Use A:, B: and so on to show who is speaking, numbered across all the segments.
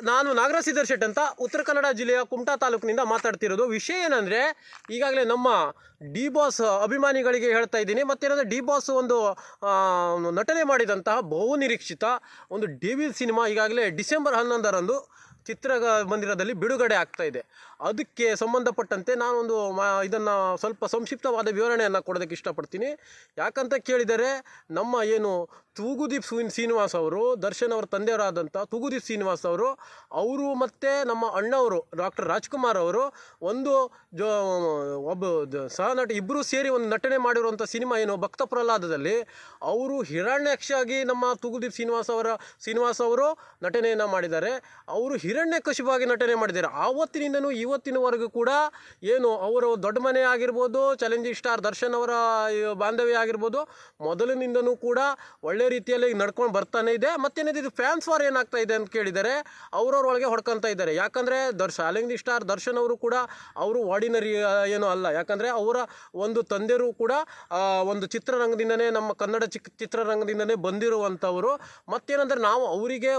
A: ನಾನು ನಾಗರಾಜ್ ಶೆಟ್ ಅಂತ ಉತ್ತರ ಕನ್ನಡ ಜಿಲ್ಲೆಯ ಕುಮಟಾ ತಾಲೂಕಿನಿಂದ ಮಾತಾಡ್ತಿರೋದು. ವಿಷಯ ಏನಂದರೆ, ಈಗಾಗಲೇ ನಮ್ಮ ಡಿ ಬಾಸ್ ಅಭಿಮಾನಿಗಳಿಗೆ ಹೇಳ್ತಾ ಇದ್ದೀನಿ. ಮತ್ತೇನಂದರೆ, ಡಿ ಬಾಸ್ ಒಂದು ನಟನೆ ಮಾಡಿದಂತಹ ಬಹುನಿರೀಕ್ಷಿತ ಒಂದು ಡೆವಿಲ್ ಸಿನಿಮಾ ಈಗಾಗಲೇ ಡಿಸೆಂಬರ್ 11ರಂದು ಚಿತ್ರಮಂದಿರದಲ್ಲಿ ಬಿಡುಗಡೆ ಆಗ್ತಾ ಇದೆ. ಅದಕ್ಕೆ ಸಂಬಂಧಪಟ್ಟಂತೆ ನಾನೊಂದು ಇದನ್ನು ಸ್ವಲ್ಪ ಸಂಕ್ಷಿಪ್ತವಾದ ವಿವರಣೆಯನ್ನು ಕೊಡೋದಕ್ಕೆ ಇಷ್ಟಪಡ್ತೀನಿ. ಯಾಕಂತ ಕೇಳಿದರೆ, ನಮ್ಮ ಏನು ತೂಗುದೀಪ್ ಶ್ರೀನಿವಾಸ್ ಅವರು, ದರ್ಶನ್ ಅವರ ತಂದೆಯವರಾದಂಥ ತೂಗುದೀಪ್ ಶ್ರೀನಿವಾಸ್ ಅವರು ಮತ್ತು ನಮ್ಮ ಅಣ್ಣವರು ಡಾಕ್ಟರ್ ರಾಜ್ಕುಮಾರ್ ಅವರು ಒಬ್ಬ ಸಹನಟ ಇಬ್ಬರೂ ಸೇರಿ ಒಂದು ನಟನೆ ಮಾಡಿರುವಂಥ ಸಿನಿಮಾ ಏನು ಭಕ್ತ ಪ್ರಹ್ಲಾದದಲ್ಲಿ ಅವರು ಹಿರಣ್ಯಾಕ್ಷಾಗಿ ನಮ್ಮ ತೂಗುದೀಪ್ ಶ್ರೀನಿವಾಸ್ ಅವರು ನಟನೆಯನ್ನು ಮಾಡಿದ್ದಾರೆ. ಅವರು ಹಿರಣ್ಯಕಶಿಪುವಾಗಿ ನಟನೆ ಮಾಡಿದ್ದಾರೆ. ಆವತ್ತಿನಿಂದನೂ ಇವತ್ತಿನವರೆಗೂ ಕೂಡ ಏನು ಅವರು ದೊಡ್ಡ ಮನೆ ಆಗಿರ್ಬೋದು, ಚಾಲೆಂಜಿಂಗ್ ಸ್ಟಾರ್ ದರ್ಶನ್ ಅವರ ಬಾಂಧವ್ಯ ಆಗಿರ್ಬೋದು, ಮೊದಲಿನಿಂದನೂ ಕೂಡ ಒಳ್ಳೆ ರೀತಿಯಲ್ಲಿ ನಡ್ಕೊಂಡು ಬರ್ತಾನೆ ಇದೆ. ಮತ್ತೇನಿದೆ, ಇದು ಫ್ಯಾನ್ಸ್ ವಾರ್ ಏನಾಗ್ತಾ ಇದೆ ಅಂತ ಕೇಳಿದರೆ ಅವರವ್ರೊಳಗೆ ಹೊಡ್ಕೊತಾ ಇದ್ದಾರೆ. ಯಾಕಂದರೆ ಚಾಲೆಂಜಿಂಗ್ ಸ್ಟಾರ್ ದರ್ಶನ್ ಅವರು ಕೂಡ ಅವರು ಆರ್ಡಿನರಿ ಏನೂ ಅಲ್ಲ. ಯಾಕಂದರೆ ಅವರ ಒಂದು ತಂದೆಯರು ಕೂಡ ಒಂದು ಚಿತ್ರರಂಗದಿಂದನೇ, ನಮ್ಮ ಕನ್ನಡ ಚಿತ್ರರಂಗದಿಂದನೇ ಬಂದಿರುವಂಥವರು. ಮತ್ತೇನಂದರೆ, ನಾವು ಅವರಿಗೆ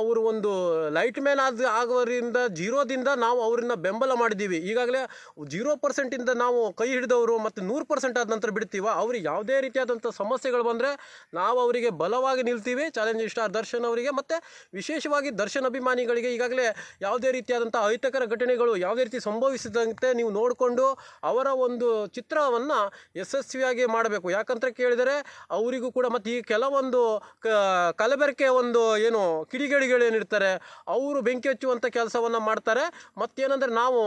A: ಅವರು ಒಂದು ಲೈಟ್ ಮ್ಯಾನ್ ಆಗೋರಿಂದ ಜೀರೋದಿಂದ ನಾವು ಅವರನ್ನ ಬೆಂಬಲ ಮಾಡಿದ್ದೀವಿ. ಈಗಾಗಲೇ 0% ನಾವು ಕೈ ಹಿಡಿದವರು ಮತ್ತು 100% ಆದ ನಂತರ ಬಿಡ್ತೀವ. ಅವ್ರಿಗೆ ಯಾವುದೇ ರೀತಿಯಾದಂಥ ಸಮಸ್ಯೆಗಳು ಬಂದರೆ ನಾವು ಅವರಿಗೆ ಬಲವಾಗಿ ನಿಲ್ತೀವಿ. ಚಾಲೆಂಜಿಂಗ್ ಸ್ಟಾರ್ ದರ್ಶನ್ ಅವರಿಗೆ ಮತ್ತು ವಿಶೇಷವಾಗಿ ದರ್ಶನ್ ಅಭಿಮಾನಿಗಳಿಗೆ ಈಗಾಗಲೇ ಯಾವುದೇ ರೀತಿಯಾದಂಥ ಅಹಿತಕರ ಘಟನೆಗಳು ಯಾವುದೇ ರೀತಿ ಸಂಭವಿಸಿದಂತೆ ನೀವು ನೋಡಿಕೊಂಡು ಅವರ ಒಂದು ಚಿತ್ರವನ್ನು ಯಶಸ್ವಿಯಾಗಿ ಮಾಡಬೇಕು. ಯಾಕಂತ ಕೇಳಿದರೆ ಅವರಿಗೂ ಕೂಡ ಮತ್ತು ಈ ಕೆಲವೊಂದು ಕಲಬೆರಕೆ ಏನು ಕಿಡಿಗೇಡಿಗಳೇನಿರ್ತಾರೆ ಅವರು ಬೆಂಕಿ ಹಚ್ಚುವಂಥ ಕೆಲಸವನ್ನು ಮಾಡ್ತಾರೆ. ಮತ್ತೇನೆಂದರೆ, ನಾವು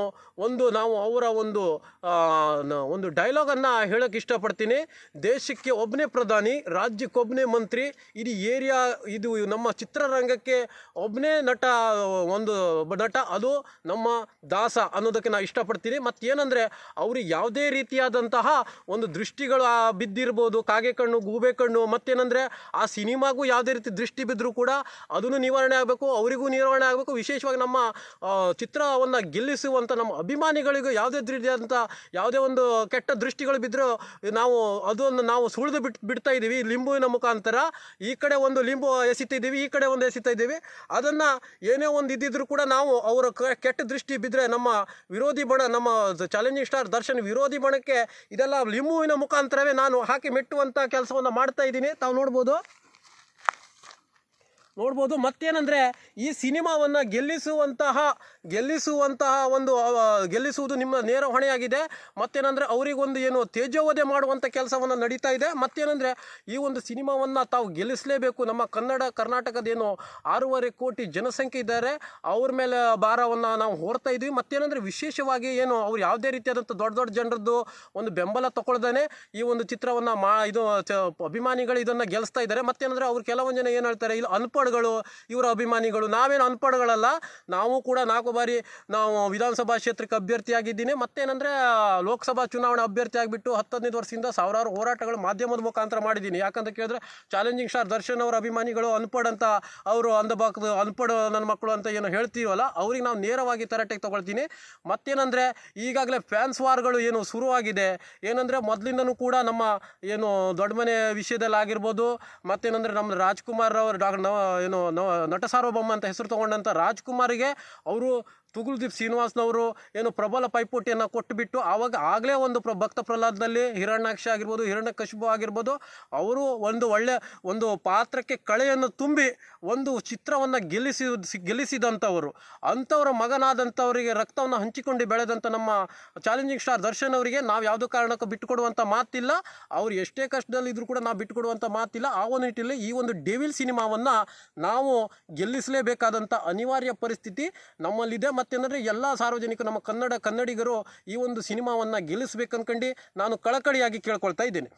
A: ಅವರ ಒಂದು ಡೈಲಾಗನ್ನು ಹೇಳೋಕ್ಕೆ ಇಷ್ಟಪಡ್ತೀನಿ. ದೇಶಕ್ಕೆ ಒಬ್ಬನೇ ಪ್ರಧಾನಿ, ರಾಜ್ಯಕ್ಕೊಬ್ಬನೇ ಮಂತ್ರಿ, ಇದು ನಮ್ಮ ಚಿತ್ರರಂಗಕ್ಕೆ ಒಬ್ಬನೇ ನಟ ಅದು ನಮ್ಮ ದಾಸ ಅನ್ನೋದಕ್ಕೆ ನಾನು ಇಷ್ಟಪಡ್ತೀನಿ. ಮತ್ತೇನೆಂದರೆ, ಅವ್ರಿಗೆ ಯಾವುದೇ ರೀತಿಯಾದಂತಹ ಒಂದು ದೃಷ್ಟಿಗಳು ಬಿದ್ದಿರ್ಬೋದು, ಕಾಗೆ ಕಣ್ಣು, ಗೂಬೆ ಕಣ್ಣು, ಮತ್ತೇನೆಂದರೆ ಆ ಸಿನಿಮಾಗೂ ಯಾವುದೇ ರೀತಿ ದೃಷ್ಟಿ ಬಿದ್ದರೂ ಕೂಡ ಅದನ್ನು ನಿವಾರಣೆ ಆಗಬೇಕು, ಅವರಿಗೂ ನಿವಾರಣೆ ಆಗಬೇಕು. ವಿಶೇಷವಾಗಿ ನಮ್ಮ ಚಿತ್ರವನ್ನು ಗೆಲ್ಲಿಸುವಂಥ ನಮ್ಮ ಅಭಿಮಾನಿಗಳಿಗೂ ಯಾವುದೇ ಒಂದು ಕೆಟ್ಟ ದೃಷ್ಟಿಗಳು ಬಿದ್ದರೂ ನಾವು ಸುಳಿದು ಬಿಡ್ತಾ ಇದ್ದೀವಿ ಲಿಂಬುವಿನ ಮುಖಾಂತರ. ಈ ಕಡೆ ಒಂದು ಲಿಂಬು ಎಸಿತಿದ್ದೀವಿ, ಈ ಕಡೆ ಒಂದು ಎಸಿತಾ ಇದ್ದೀವಿ. ಅದನ್ನು ಏನೇ ಒಂದು ಇದ್ದಿದ್ರೂ ಕೂಡ ನಾವು ಅವರ ಕೆಟ್ಟ ದೃಷ್ಟಿ ಬಿದ್ದರೆ ನಮ್ಮ ವಿರೋಧಿ ಬಣ, ನಮ್ಮ ಚಾಲೆಂಜಿಂಗ್ ಸ್ಟಾರ್ ದರ್ಶನ್ ವಿರೋಧಿ ಬಣಕ್ಕೆ ಇದೆಲ್ಲ ಲಿಂಬುವಿನ ಮುಖಾಂತರವೇ ನಾನು ಹಾಕಿ ಮೆಟ್ಟುವಂಥ ಕೆಲಸವನ್ನು ಮಾಡ್ತಾ ಇದ್ದೀನಿ. ತಾವು ನೋಡ್ಬೋದು. ಮತ್ತೇನೆಂದರೆ, ಈ ಸಿನಿಮಾವನ್ನು ಗೆಲ್ಲಿಸುವುದು ನಿಮ್ಮ ನೇರ ಹೊಣೆಯಾಗಿದೆ. ಮತ್ತೇನೆಂದರೆ, ಅವರಿಗೊಂದು ತೇಜೋವಧೆ ಮಾಡುವಂಥ ಕೆಲಸವನ್ನು ನಡೀತಾ ಇದೆ. ಮತ್ತೇನೆಂದರೆ, ಈ ಒಂದು ಸಿನಿಮಾವನ್ನು ತಾವು ಗೆಲ್ಲಿಸಲೇಬೇಕು. ನಮ್ಮ ಕರ್ನಾಟಕದ 6.5 ಕೋಟಿ ಜನಸಂಖ್ಯೆ ಇದ್ದಾರೆ, ಅವ್ರ ಮೇಲೆ ಭಾರವನ್ನು ನಾವು ಹೊರ್ತಾ ಇದ್ದೀವಿ. ಮತ್ತೇನೆಂದರೆ, ವಿಶೇಷವಾಗಿ ಅವ್ರು ಯಾವುದೇ ರೀತಿಯಾದಂಥ ದೊಡ್ಡ ಜನರದ್ದು ಒಂದು ಬೆಂಬಲ ತಗೊಳ್ದೇ ಈ ಒಂದು ಚಿತ್ರವನ್ನು ಅಭಿಮಾನಿಗಳು ಇದನ್ನು ಗೆಲ್ಲಿಸ್ತಾ ಇದ್ದಾರೆ. ಮತ್ತೇನೆಂದರೆ, ಅವ್ರು ಕೆಲವೊಂದು ಜನ ಏನು ಹೇಳ್ತಾರೆ, ಇಲ್ಲಿ ಇವರ ಅಭಿಮಾನಿಗಳು. ನಾವೇನು ಅನ್ಪಡ್ಗಳಲ್ಲ, ನಾವು ಕೂಡ 4 ಬಾರಿ ನಾವು ವಿಧಾನಸಭಾ ಕ್ಷೇತ್ರಕ್ಕೆ ಅಭ್ಯರ್ಥಿಯಾಗಿದ್ದೀನಿ. ಮತ್ತೇನೆಂದರೆ, ಲೋಕಸಭಾ ಚುನಾವಣೆ ಅಭ್ಯರ್ಥಿ ಆಗಿಬಿಟ್ಟು 10-15 ವರ್ಷದಿಂದ ಸಾವಿರಾರು ಹೋರಾಟಗಳು ಮಾಧ್ಯಮದ ಮುಖಾಂತರ ಮಾಡಿದ್ದೀನಿ. ಯಾಕಂತ ಕೇಳಿದ್ರೆ, ಚಾಲೆಂಜಿಂಗ್ ಸ್ಟಾರ್ ದರ್ಶನ್ ಅವರ ಅಭಿಮಾನಿಗಳು ಅಂತ ಅವರು ಅನ್ಪಡ್ ನನ್ನ ಮಕ್ಕಳು ಅಂತ ಹೇಳ್ತೀವಲ್ಲ, ಅವ್ರಿಗೆ ನಾವು ನೇರವಾಗಿ ತರಾಟೆಗೆ ತಗೊಳ್ತೀನಿ. ಮತ್ತೇನೆಂದರೆ, ಈಗಾಗಲೇ ಫ್ಯಾನ್ಸ್ ವಾರ್ಗಳು ಶುರುವಾಗಿದೆ. ಏನಂದರೆ, ಮೊದಲಿಂದನೂ ಕೂಡ ನಮ್ಮ ದೊಡ್ಡ ಮನೆ ವಿಷಯದಲ್ಲಿ ಆಗಿರ್ಬೋದು, ಮತ್ತೇನೆಂದರೆ ನಮ್ಮ ರಾಜ್ಕುಮಾರ್ ಅವರು ನಟ ಸಾರ್ವಭೌಮ ಅಂತ ಹೆಸರು ತಗೊಂಡಂಥ ರಾಜ್ಕುಮಾರಿಗೆ ಅವರು ತೂಗುದೀಪ್ ಶ್ರೀನಿವಾಸ್ನವರು ಪ್ರಬಲ ಪೈಪೋಟಿಯನ್ನು ಕೊಟ್ಟುಬಿಟ್ಟು ಆಗಲೇ ಒಂದು ಭಕ್ತ ಪ್ರಹ್ಲಾದದಲ್ಲಿ ಹಿರಣ್ಯಾಕ್ಷ ಆಗಿರ್ಬೋದು, ಹಿರಣ್ಯಕಶಿಪು ಆಗಿರ್ಬೋದು, ಅವರು ಒಂದು ಪಾತ್ರಕ್ಕೆ ಕಳೆಯನ್ನು ತುಂಬಿ ಒಂದು ಚಿತ್ರವನ್ನು ಗೆಲ್ಲಿಸಿದಂಥವರು. ಅಂಥವರ ಮಗನಾದಂಥವರಿಗೆ ರಕ್ತವನ್ನು ಹಂಚಿಕೊಂಡು ಬೆಳೆದಂಥ ನಮ್ಮ ಚಾಲೆಂಜಿಂಗ್ ಸ್ಟಾರ್ ದರ್ಶನ್ ಅವರಿಗೆ ನಾವು ಯಾವುದೋ ಕಾರಣಕ್ಕೂ ಬಿಟ್ಟುಕೊಡುವಂಥ ಮಾತಿಲ್ಲ. ಅವ್ರು ಎಷ್ಟೇ ಕಷ್ಟದಲ್ಲಿದ್ದರೂ ಕೂಡ ನಾವು ಬಿಟ್ಟುಕೊಡುವಂಥ ಮಾತಿಲ್ಲ. ಆ ಒಂದು ನಿಟ್ಟಿನಲ್ಲಿ ಈ ಒಂದು ಡೆವಿಲ್ ಸಿನಿಮಾವನ್ನು ನಾವು ಗೆಲ್ಲಿಸಲೇಬೇಕಾದಂಥ ಅನಿವಾರ್ಯ ಪರಿಸ್ಥಿತಿ ನಮ್ಮಲ್ಲಿದೆ. ಮತ್ತೇನೆಂದರೆ, ಎಲ್ಲ ಸಾರ್ವಜನಿಕರು, ನಮ್ಮ ಕನ್ನಡಿಗರು ಈ ಒಂದು ಸಿನಿಮಾವನ್ನು ಗೆಲ್ಲಿಸಬೇಕಂದ್ಕೊಂಡು ನಾನು ಕಳಕಳಿಯಾಗಿ ಕೇಳ್ಕೊಳ್ತಾ ಇದ್ದೇನೆ.